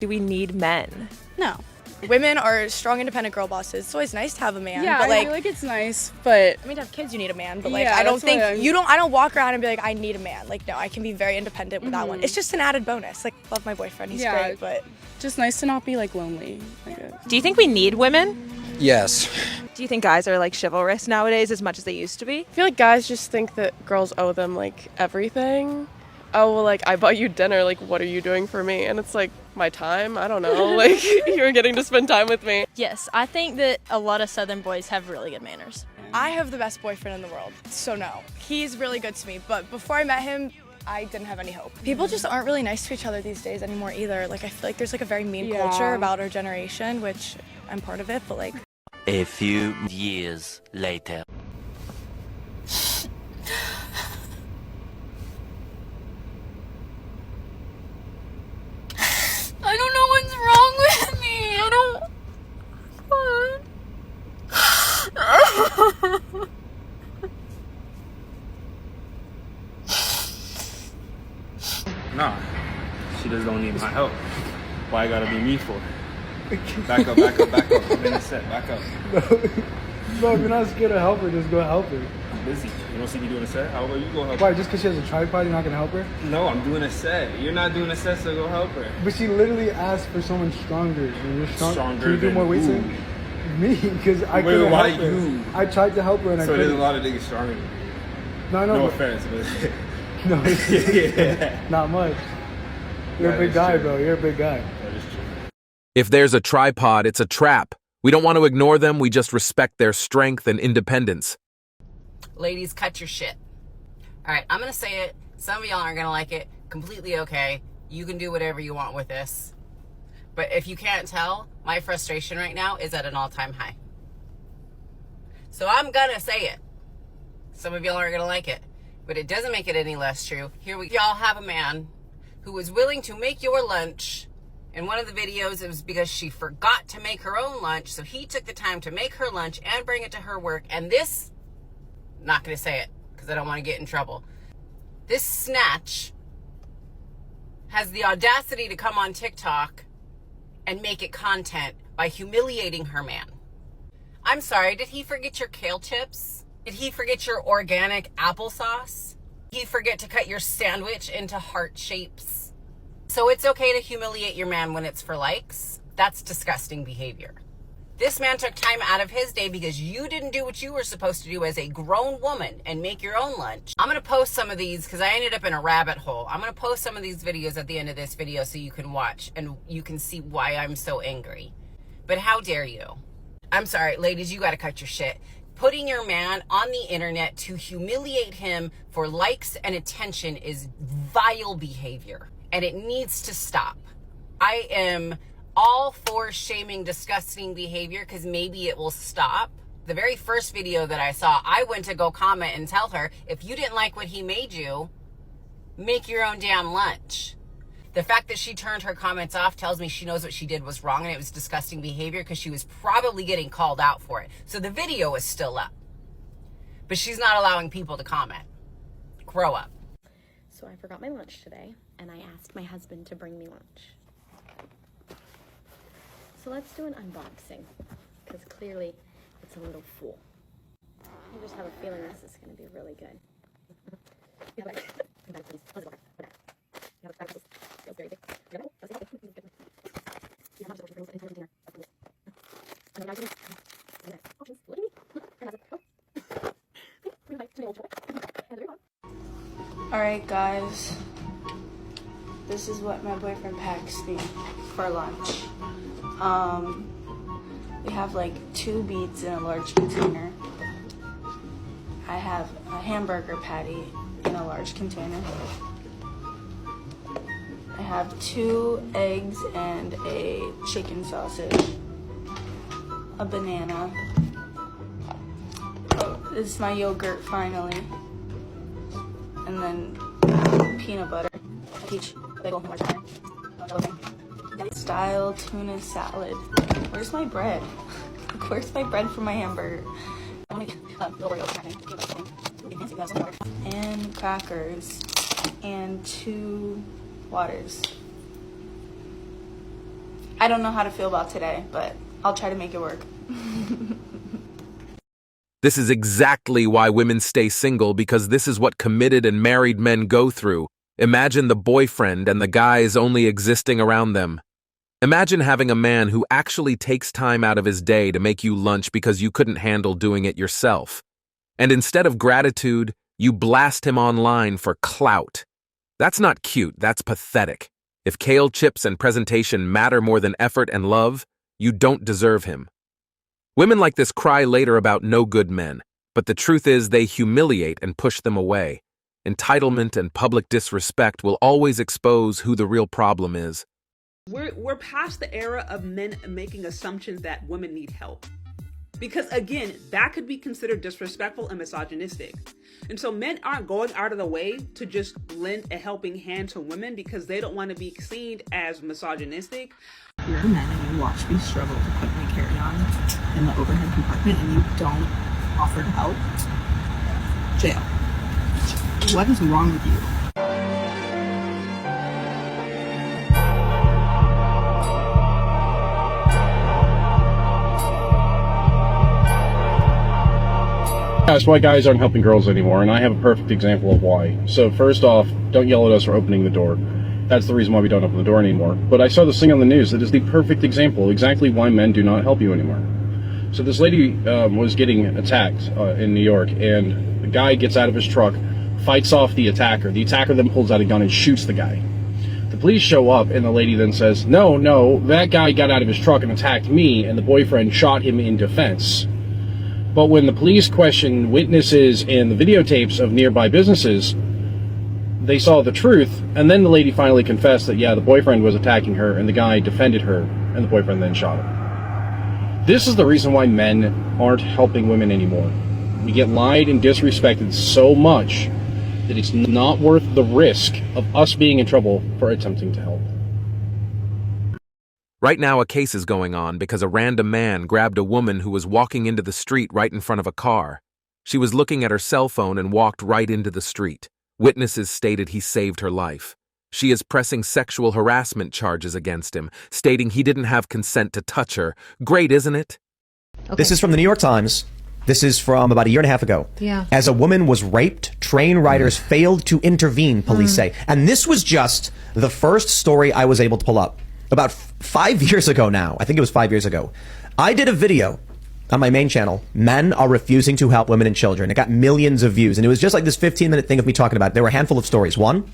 Do we need men? No. Women are strong, independent girl bosses. It's always nice to have a man. Yeah, but I feel like it's nice, but I mean, to have kids, you need a man. But like, yeah, I don't think I don't walk around and be like, I need a man. Like, no, I can be very independent without one. It's just an added bonus. Like, love my boyfriend. He's great, but just nice to not be like lonely. Do you think we need women? Yes. Do you think guys are like chivalrous nowadays as much as they used to be? I feel like guys just think that girls owe them like everything. Oh, well, like, I bought you dinner, like, what are you doing for me? And it's like, my time? I don't know, like, you're getting to spend time with me. Yes, I think that a lot of Southern boys have really good manners. I have the best boyfriend in the world, so no. He's really good to me, but before I met him, I didn't have any hope. People just aren't really nice to each other these days anymore either. Like, I feel like there's like a very mean culture about our generation, which I'm part of it, but like... A few years later. I don't know what's wrong with me. I don't... Nah, she just don't need my help. Why I gotta be me for? Back up, back up, back up. I'm in the set, back up. No, if you're not scared to help her, just go help her. I'm busy. You don't see me doing a set? How about you go help Why, her? just because she has a tripod, you're not going to help her? No, I'm doing a set. You're not doing a set, so go help her. But she literally asked for someone stronger. And you're Stronger Can you do than more weights? who? Me, because I Wait, couldn't why help her. you? I tried to help her and I So couldn't. there's a lot of niggas stronger than me. No, No but, offense, but... No, Yeah. not much. You're a big guy, true. bro. You're a big guy. That is true. If there's a tripod, it's a trap. We don't want to ignore them, we just respect their strength and independence. Ladies, cut your shit. All right, I'm going to say it. Some of y'all aren't going to like it. Completely okay. You can do whatever you want with this. But if you can't tell, my frustration right now is at an all-time high. So I'm going to say it. Some of y'all aren't going to like it. But it doesn't make it any less true. Here we y'all have a man who was willing to make your lunch. In one of the videos, it was because she forgot to make her own lunch. So he took the time to make her lunch and bring it to her work. And this, not going to say it because I don't want to get in trouble. This snatch has the audacity to come on TikTok and make it content by humiliating her man. I'm sorry, did he forget your kale chips? Did he forget your organic applesauce? Did he forget to cut your sandwich into heart shapes? So it's okay to humiliate your man when it's for likes? That's disgusting behavior. This man took time out of his day because you didn't do what you were supposed to do as a grown woman and make your own lunch. I'm going to post some of these because I ended up in a rabbit hole. I'm going to post some of these videos at the end of this video so you can watch and you can see why I'm so angry. But how dare you? I'm sorry, ladies, you got to cut your shit. Putting your man on the internet to humiliate him for likes and attention is vile behavior. And it needs to stop. I am all for shaming disgusting behavior because maybe it will stop. The very first video that I saw, I went to go comment and tell her, if you didn't like what he made you, make your own damn lunch. The fact that she turned her comments off tells me she knows what she did was wrong and it was disgusting behavior because she was probably getting called out for it. So the video is still up. But she's not allowing people to comment. Grow up. So I forgot my lunch today, and I asked my husband to bring me lunch. So let's do an unboxing, because clearly it's a little full. I just have a feeling this is going to be really good. Alright guys, this is what my boyfriend packs me for lunch. We have like 2 beets in a large container. I have a hamburger patty in a large container. I have 2 eggs and a chicken sausage. A banana. Oh, this is my yogurt finally. And then peanut butter, a peach, bagel, more time. Style tuna salad. Where's my bread? Where's my bread for my hamburger? And crackers and 2 waters. I don't know how to feel about today, but I'll try to make it work. This is exactly why women stay single, because this is what committed and married men go through. Imagine the boyfriend and the guys only existing around them. Imagine having a man who actually takes time out of his day to make you lunch because you couldn't handle doing it yourself. And instead of gratitude, you blast him online for clout. That's not cute, that's pathetic. If kale chips and presentation matter more than effort and love, you don't deserve him. Women like this cry later about no good men, but the truth is they humiliate and push them away. Entitlement and public disrespect will always expose who the real problem is. We're past the era of men making assumptions that women need help. Because again, that could be considered disrespectful and misogynistic. And so men aren't going out of the way to just lend a helping hand to women because they don't want to be seen as misogynistic. You're a man and you watch me struggle to put my carry-on in the overhead compartment and you don't offer to help. Jail. What is wrong with you? That's why guys aren't helping girls anymore, and I have a perfect example of why. So first off, don't yell at us for opening the door. That's the reason why we don't open the door anymore. But I saw this thing on the news that is the perfect example, exactly why men do not help you anymore. So this lady was getting attacked in New York, and the guy gets out of his truck, fights off the attacker. The attacker then pulls out a gun and shoots the guy. The police show up, and the lady then says, no, that guy got out of his truck and attacked me, and the boyfriend shot him in defense. But when the police questioned witnesses and the videotapes of nearby businesses, they saw the truth, and then the lady finally confessed that, yeah, the boyfriend was attacking her, and the guy defended her, and the boyfriend then shot him. This is the reason why men aren't helping women anymore. We get lied and disrespected so much that it's not worth the risk of us being in trouble for attempting to help. Right now, a case is going on because a random man grabbed a woman who was walking into the street right in front of a car. She was looking at her cell phone and walked right into the street. Witnesses stated he saved her life. She is pressing sexual harassment charges against him, stating he didn't have consent to touch her. Great, isn't it? Okay. This is from the New York Times. This is from about a year and a half ago. Yeah. As a woman was raped, train riders failed to intervene, police say. And this was just the first story I was able to pull up. About 5 years ago now, I think it was 5 years ago, I did a video on my main channel, Men Are Refusing to Help Women and Children. It got millions of views, and it was just like this 15-minute thing of me talking about it. There were a handful of stories. One,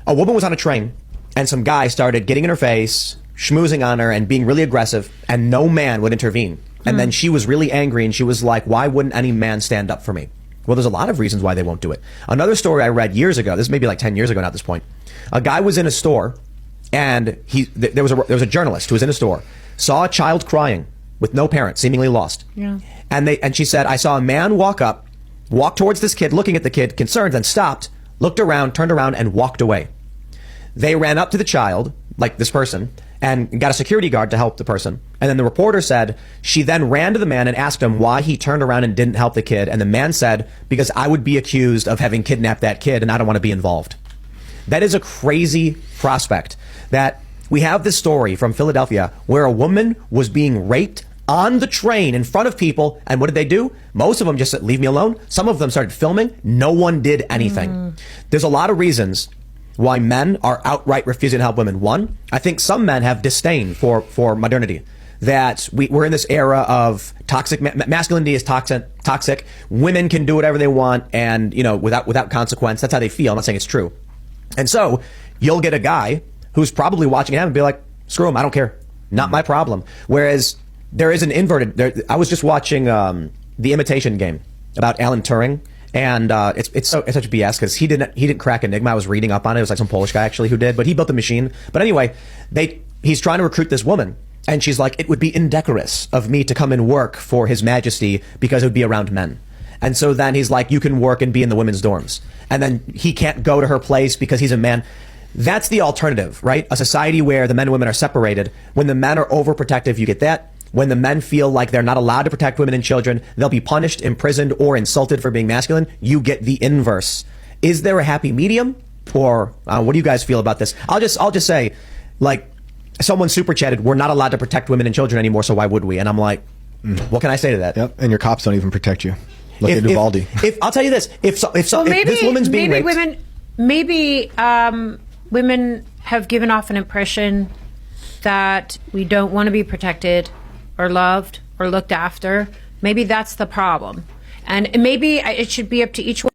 a woman was on a train, and some guy started getting in her face, schmoozing on her, and being really aggressive, and no man would intervene. And then she was really angry, and she was like, why wouldn't any man stand up for me? Well, there's a lot of reasons why they won't do it. Another story I read years ago, this is maybe like 10 years ago now at this point, a guy was in a store, and there was a journalist who was in a store, saw a child crying with no parent, seemingly lost. Yeah. And she said, I saw a man walk towards this kid, looking at the kid, concerned, then stopped, looked around, turned around, and walked away. They ran up to the child, like this person, and got a security guard to help the person. And then the reporter said she then ran to the man and asked him why he turned around and didn't help the kid. And the man said, because I would be accused of having kidnapped that kid, and I don't want to be involved. That is a crazy prospect, that we have this story from Philadelphia where a woman was being raped on the train in front of people. And what did they do? Most of them just said, leave me alone. Some of them started filming. No one did anything. There's a lot of reasons why men are outright refusing to help women. One, I think some men have disdain for modernity. That we're in this era of toxic, masculinity is toxic. Women can do whatever they want and, without consequence. That's how they feel. I'm not saying it's true. And so you'll get a guy who's probably watching it and be like, screw him, I don't care. Not my problem. Whereas there is an inverted, I was just watching The Imitation Game about Alan Turing. And it's such BS because he didn't crack Enigma. I was reading up on it. It was like some Polish guy actually who did, but he built the machine. But anyway, he's trying to recruit this woman. And she's like, it would be indecorous of me to come and work for His Majesty because it would be around men. And so then he's like, you can work and be in the women's dorms. And then he can't go to her place because he's a man. That's the alternative, right? A society where the men and women are separated. When the men are overprotective, you get that. When the men feel like they're not allowed to protect women and children, they'll be punished, imprisoned, or insulted for being masculine. You get the inverse. Is there a happy medium? Or what do you guys feel about this? I'll just say, like, someone super chatted, we're not allowed to protect women and children anymore, so why would we? And I'm like, what can I say to that? Yep. And your cops don't even protect you. Look at Uvalde. If I'll tell you this, if this woman's being raped, women have given off an impression that we don't want to be protected or loved or looked after. Maybe that's the problem. And maybe it should be up to each one.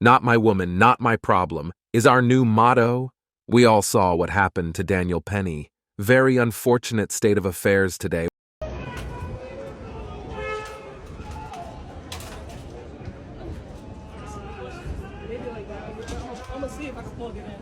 Not my woman, not my problem is our new motto. We all saw what happened to Daniel Penny. Very unfortunate state of affairs today. I'm gonna see if I can plug it in.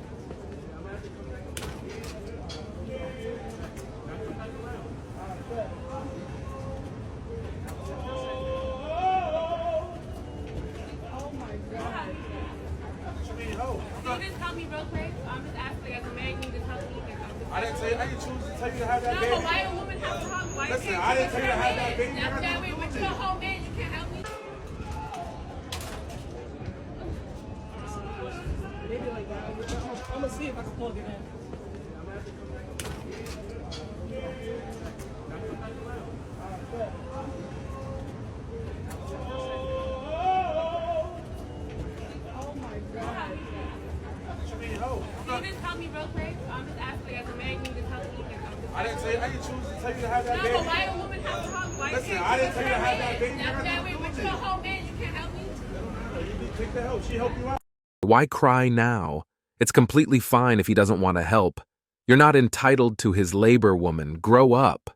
I didn't choose to tell you to have that baby. No, but why a woman have to hug? Why Listen, I didn't tell you to have that baby. That's that way. But you're a whole man. You can't help me. Maybe like that. I'm gonna see if I can plug it in. Can you just tell me real quick? I'm just asking as a man, you just tell me. I didn't choose to tell you to have that No, baby. but why a woman have to hug? Why Listen, can't I didn't tell you to have man? that baby. That's that way. But you're a whole man. You can't help me. You need to take the help. She helped you out. Why cry now? It's completely fine if he doesn't want to help. You're not entitled to his labor, woman. Grow up.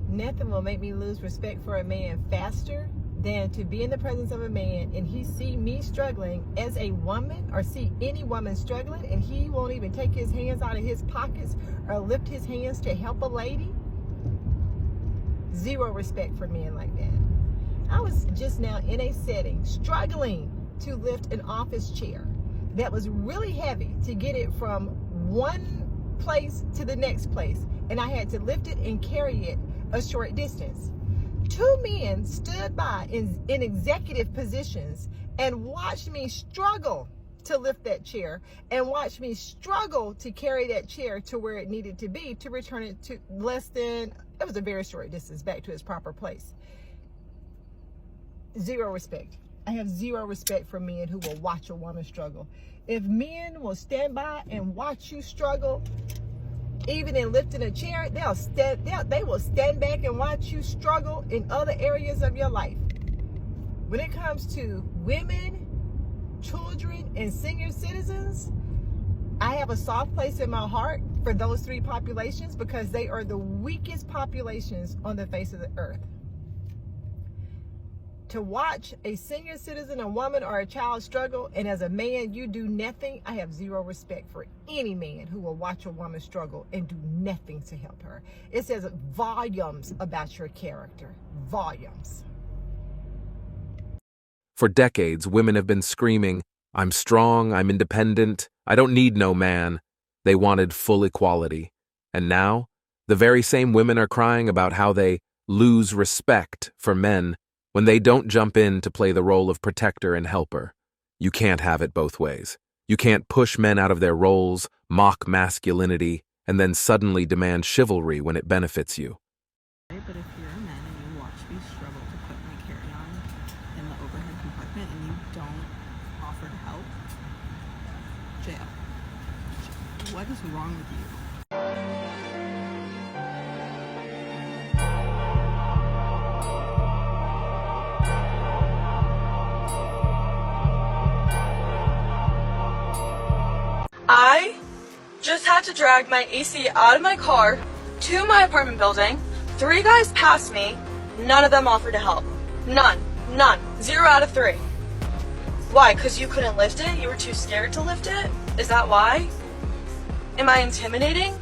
Nothing will make me lose respect for a man faster than to be in the presence of a man and he see me struggling as a woman, or see any woman struggling, and he won't even take his hands out of his pockets or lift his hands to help a lady. Zero respect for men like that. I was just now in a setting struggling to lift an office chair that was really heavy, to get it from one place to the next place, and I had to lift it and carry it a short distance. Two men stood by in executive positions and watched me struggle to lift that chair, and watched me struggle to carry that chair to where it needed to be, to return it to it was a very short distance back to its proper place. Zero respect. I have zero respect for men who will watch a woman struggle. If men will stand by and watch you struggle, even in lifting a chair, they will stand back and watch you struggle in other areas of your life. When it comes to women, children, and senior citizens, I have a soft place in my heart for those three populations, because they are the weakest populations on the face of the earth. To watch a senior citizen, a woman, or a child struggle, and as a man you do nothing, I have zero respect for any man who will watch a woman struggle and do nothing to help her. It says volumes about your character. Volumes. For decades, women have been screaming, I'm strong, I'm independent, I don't need no man. They wanted full equality. And now, the very same women are crying about how they lose respect for men when they don't jump in to play the role of protector and helper. You can't have it both ways. You can't push men out of their roles, mock masculinity, and then suddenly demand chivalry when it benefits you. But if you're a man and you watch me struggle to put my carry-on in the overhead compartment and you don't offer to help, jail. What is wrong with you? I just had to drag my AC out of my car to my apartment building. 3 guys passed me. None of them offered to help. None. 0 out of 3. Why? Because you couldn't lift it? You were too scared to lift it? Is that why? Am I intimidating?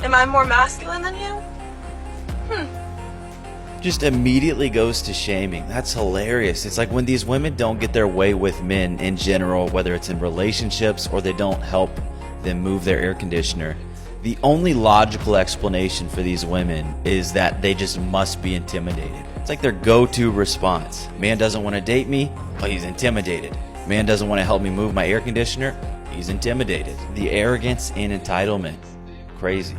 Am I more masculine than you? Just immediately goes to shaming. That's hilarious. It's like when these women don't get their way with men in general, whether it's in relationships or they don't help them move their air conditioner, the only logical explanation for these women is that they just must be intimidated. It's like their go-to response. Man doesn't want to date me? Oh, he's intimidated. Man doesn't want to help me move my air conditioner? He's intimidated. The arrogance and entitlement. Crazy.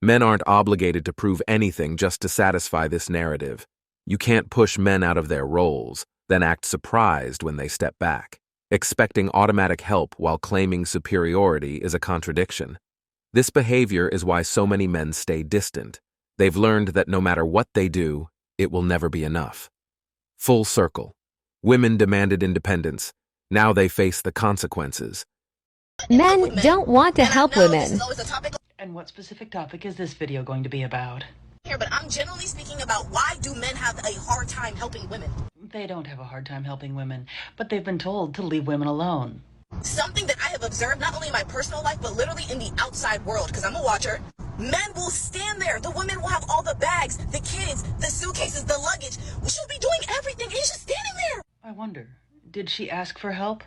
Men aren't obligated to prove anything just to satisfy this narrative. You can't push men out of their roles, then act surprised when they step back. Expecting automatic help while claiming superiority is a contradiction. This behavior is why so many men stay distant. They've learned that no matter what they do, it will never be enough. Full circle. Women demanded independence. Now they face the consequences. Men don't want to help women. And what specific topic is this video going to be about? Here, but I'm generally speaking about why do men have a hard time helping women? They don't have a hard time helping women, but they've been told to leave women alone. Something that I have observed not only in my personal life, but literally in the outside world, because I'm a watcher. Men will stand there. The women will have all the bags, the kids, the suitcases, the luggage. She'll be doing everything, and he's just standing there. I wonder, did she ask for help?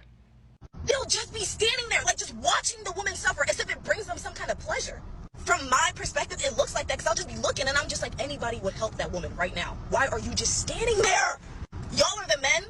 They'll just be standing there, like just watching the woman suffer as if it brings them some kind of pleasure. From my perspective, it looks like that because I'll just be looking and I'm just like, anybody would help that woman right now. Why are you just standing there? Y'all are the men?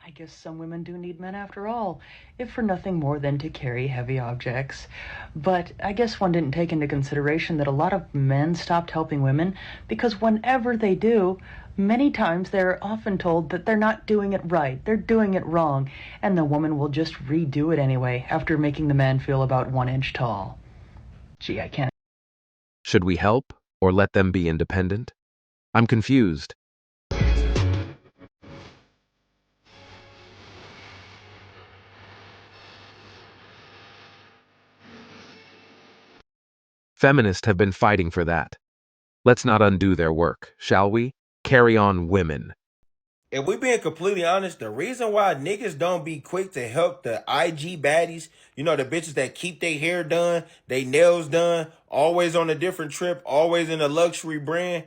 I guess some women do need men after all, if for nothing more than to carry heavy objects. But I guess one didn't take into consideration that a lot of men stopped helping women because whenever they do, many times they're often told that they're not doing it right, they're doing it wrong, and the woman will just redo it anyway after making the man feel about 1 inch tall. Gee, I can't. Should we help or let them be independent? I'm confused. Feminists have been fighting for that. Let's not undo their work, shall we? Carry on, women. If we being completely honest, the reason why niggas don't be quick to help the IG baddies, you know, the bitches that keep their hair done, they nails done, always on a different trip, always in a luxury brand,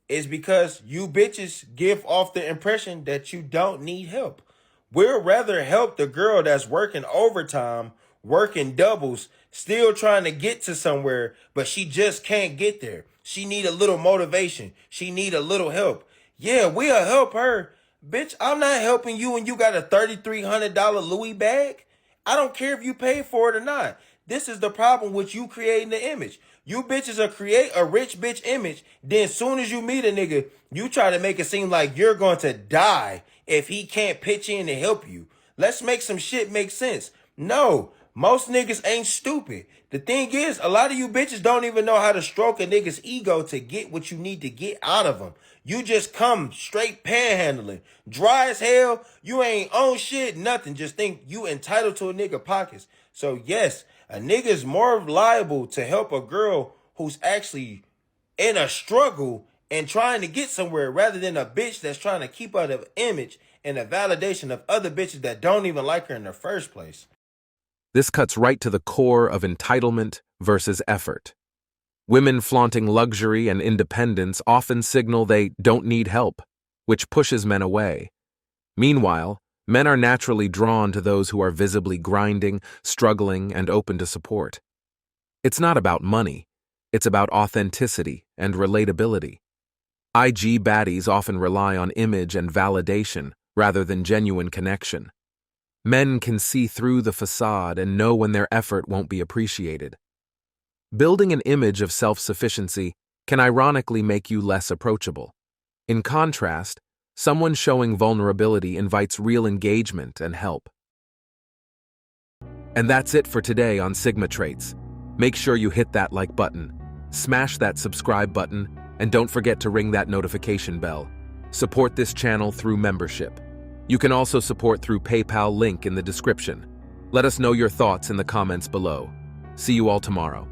is because you bitches give off the impression that you don't need help. We'd rather help the girl that's working overtime, working doubles, still trying to get to somewhere, but she just can't get there. She need a little motivation. She need a little help. Yeah, we'll help her. Bitch, I'm not helping you when you got a $3,300 Louis bag. I don't care if you pay for it or not. This is the problem with you creating the image. You bitches will create a rich bitch image. Then soon as you meet a nigga, you try to make it seem like you're going to die if he can't pitch in and help you. Let's make some shit make sense. No, most niggas ain't stupid. The thing is, a lot of you bitches don't even know how to stroke a nigga's ego to get what you need to get out of him. You just come straight panhandling. Dry as hell, you ain't own shit, nothing. Just think you entitled to a nigga pockets. So yes, a nigga's more liable to help a girl who's actually in a struggle and trying to get somewhere rather than a bitch that's trying to keep up an image and a validation of other bitches that don't even like her in the first place. This cuts right to the core of entitlement versus effort. Women flaunting luxury and independence often signal they don't need help, which pushes men away. Meanwhile, men are naturally drawn to those who are visibly grinding, struggling, and open to support. It's not about money. It's about authenticity and relatability. IG baddies often rely on image and validation rather than genuine connection. Men can see through the facade and know when their effort won't be appreciated. Building an image of self-sufficiency can ironically make you less approachable. In contrast, someone showing vulnerability invites real engagement and help. And that's it for today on Sigma Traits. Make sure you hit that like button, smash that subscribe button, and don't forget to ring that notification bell. Support this channel through membership. You can also support through PayPal link in the description. Let us know your thoughts in the comments below. See you all tomorrow.